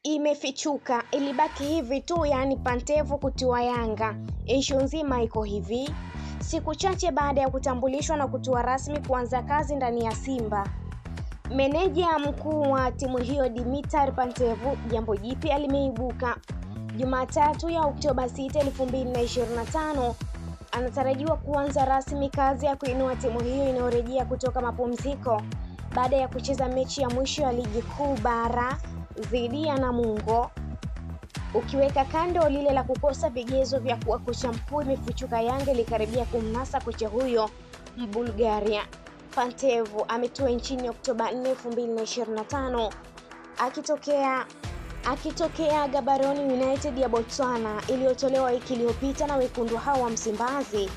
Imefichuka, ilibaki hivi tu, yani Pantev kutua Yanga. Issue nzima iko hivi: siku chache baada ya kutambulishwa na kutua rasmi kuanza kazi ndani ya Simba, meneja mkuu wa timu hiyo Dimitar Pantev, jambo jipya limeibuka. Jumatatu ya Oktoba 6, 2025 anatarajiwa kuanza rasmi kazi ya kuinua timu hiyo inayorejea kutoka mapumziko baada ya kucheza mechi ya mwisho ya ligi kuu bara dhidi ya Namungo. Ukiweka kando lile la kukosa vigezo vya kuwa kocha mkuu, imefichuka Yanga ilikaribia kumnasa kocha huyo Mbulgaria. Pantev ametua nchini Oktoba 4, 2025 akitokea Gaborone United ya Botswana iliyotolewa wiki iliyopita na wekundu hao wa Msimbazi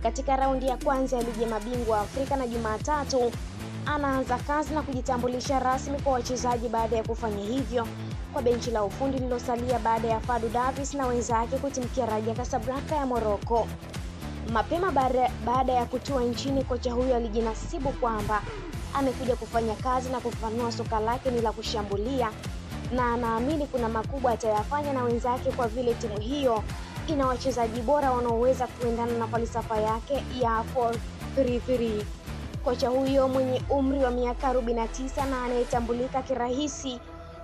katika raundi ya kwanza ya ligi ya mabingwa Afrika, na Jumatatu anaanza kazi na kujitambulisha rasmi kwa wachezaji baada ya kufanya hivyo kwa benchi la ufundi lililosalia baada ya Fadlu Davis na wenzake kutimkia Raja Casablanca ya Morocco. Mapema baada ya kutua nchini, kocha huyo alijinasibu kwamba amekuja kufanya kazi na kufanua soka lake ni la kushambulia, na anaamini kuna makubwa atayafanya na wenzake kwa vile timu hiyo ina wachezaji bora wanaoweza kuendana na falsafa yake ya 4-3-3. Kocha huyo mwenye umri wa miaka 49 na anayetambulika kirahisi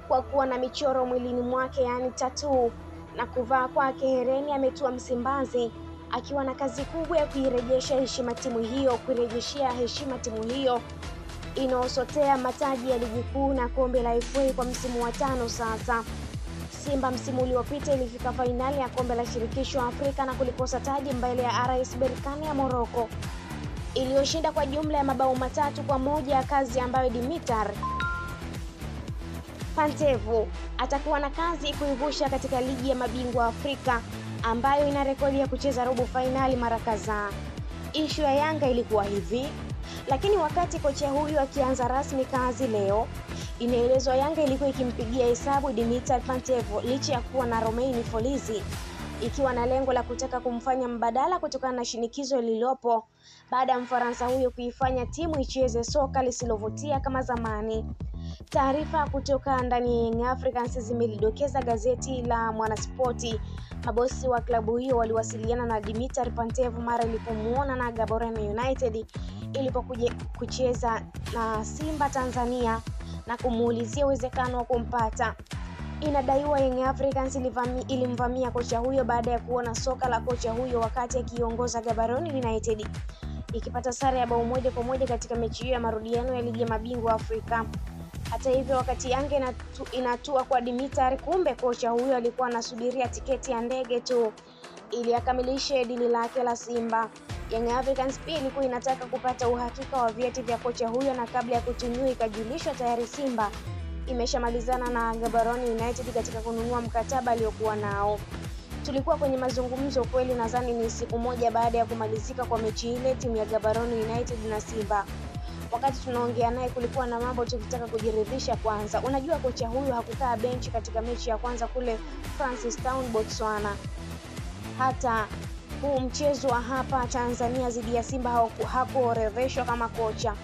kwa kuwa na michoro mwilini mwake, yani tattoo, na kuvaa kwake hereni, ametua Msimbazi akiwa na kazi kubwa ya kurejeshea heshima timu hiyo inaosotea mataji ya ligi kuu na kombe la FA kwa msimu wa 5 sasa. Simba msimu uliopita ilifika fainali ya kombe la shirikisho Afrika na kulikosa taji mbele ya RS Berkane ya Morocco iliyoshinda kwa jumla ya mabao 3-1, kazi ambayo Dimitar Pantev atakuwa na kazi kuivusha katika ligi ya mabingwa Afrika ambayo ina rekodi ya kucheza robo fainali mara kadhaa. Issue ya Yanga ilikuwa hivi, lakini wakati kocha huyu akianza rasmi kazi leo, inaelezwa Yanga ilikuwa ikimpigia hesabu Dimitar Pantev licha ya kuwa na Romain Folz, ikiwa na lengo la kutaka kumfanya mbadala kutokana na shinikizo lililopo baada ya Mfaransa huyo kuifanya timu icheze soka lisilovutia kama zamani. Taarifa kutoka ndani ya Young Africans zimelidokeza gazeti la Mwanaspoti. Mabosi wa klabu hiyo waliwasiliana na Dimitar Pantev mara ilipomuona na Gaborone United ilipokuja kucheza na Simba Tanzania na kumuulizia uwezekano wa kumpata. Inadaiwa Young Africans ilimvamia kocha huyo baada ya kuona soka la kocha huyo wakati akiongoza Gaborone United ikipata sare ya bao 1-1 katika mechi hiyo ya marudiano ya ligi ya mabingwa Afrika. Hata hivyo, wakati Yanga inatua kwa Dimitar, kumbe kocha huyo alikuwa anasubiria tiketi ya ndege tu ili akamilishe dili lake la Simba. Young Africans pia ilikuwa inataka kupata uhakika wa vyeti vya kocha huyo, na kabla ya kutumiwa ikajulishwa tayari Simba imeshamalizana na Gaborone United katika kununua mkataba aliokuwa nao. Tulikuwa kwenye mazungumzo kweli, nadhani ni siku moja baada ya kumalizika kwa mechi ile timu ya Gaborone United na Simba. Wakati tunaongea naye kulikuwa na mambo tukitaka kujiridhisha kwanza. Unajua kocha huyu hakukaa benchi katika mechi ya kwanza kule Francistown Botswana. Hata huu mchezo wa hapa Tanzania dhidi ya Simba hakuorodheshwa kama kocha.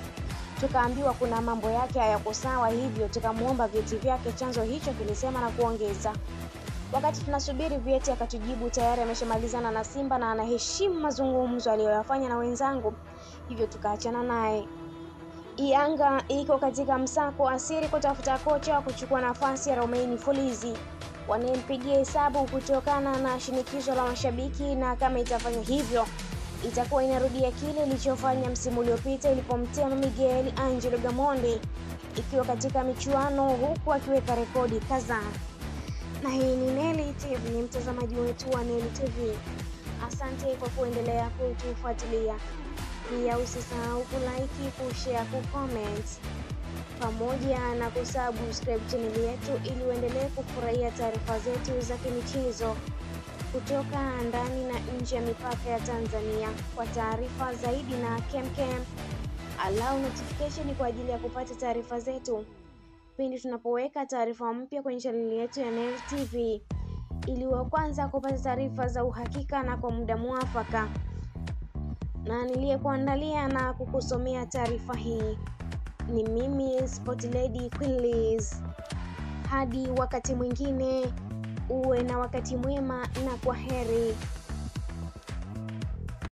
Tukaambiwa kuna mambo yake hayako sawa, hivyo tukamuomba vyeti vyake, chanzo hicho kilisema, na kuongeza wakati tunasubiri vyeti akatujibu tayari ameshamalizana na Simba na anaheshimu mazungumzo aliyoyafanya na wenzangu, hivyo tukaachana naye. Yanga iko katika msako asiri kutafuta kocha wa kuchukua nafasi ya Romain Folz, wanayempigia hesabu kutokana na shinikizo la mashabiki, na kama itafanya hivyo itakuwa inarudia kile ilichofanya msimu uliopita ilipomtema Miguel Angel Gamondi ikiwa katika michuano, huku akiweka rekodi kadhaa. Na hii ni Neli TV, mtazamaji wetu wa Neli TV. Asante kwa kuendelea kutufuatilia. Pia usisahau kulike, kushare, kucomment pamoja na kusubscribe channel yetu ili uendelee kufurahia taarifa zetu za kimichezo kutoka ndani na nje ya mipaka ya Tanzania. Kwa taarifa zaidi na kemkem, allow notification kwa ajili ya kupata taarifa zetu pindi tunapoweka taarifa mpya kwenye channel yetu ya Neli TV, ili wa kwanza kupata taarifa za uhakika na kwa muda mwafaka. Na niliyekuandalia na kukusomea taarifa hii ni mimi Sport Lady Queen Liz. Hadi wakati mwingine, uwe na wakati mwema na kwaheri.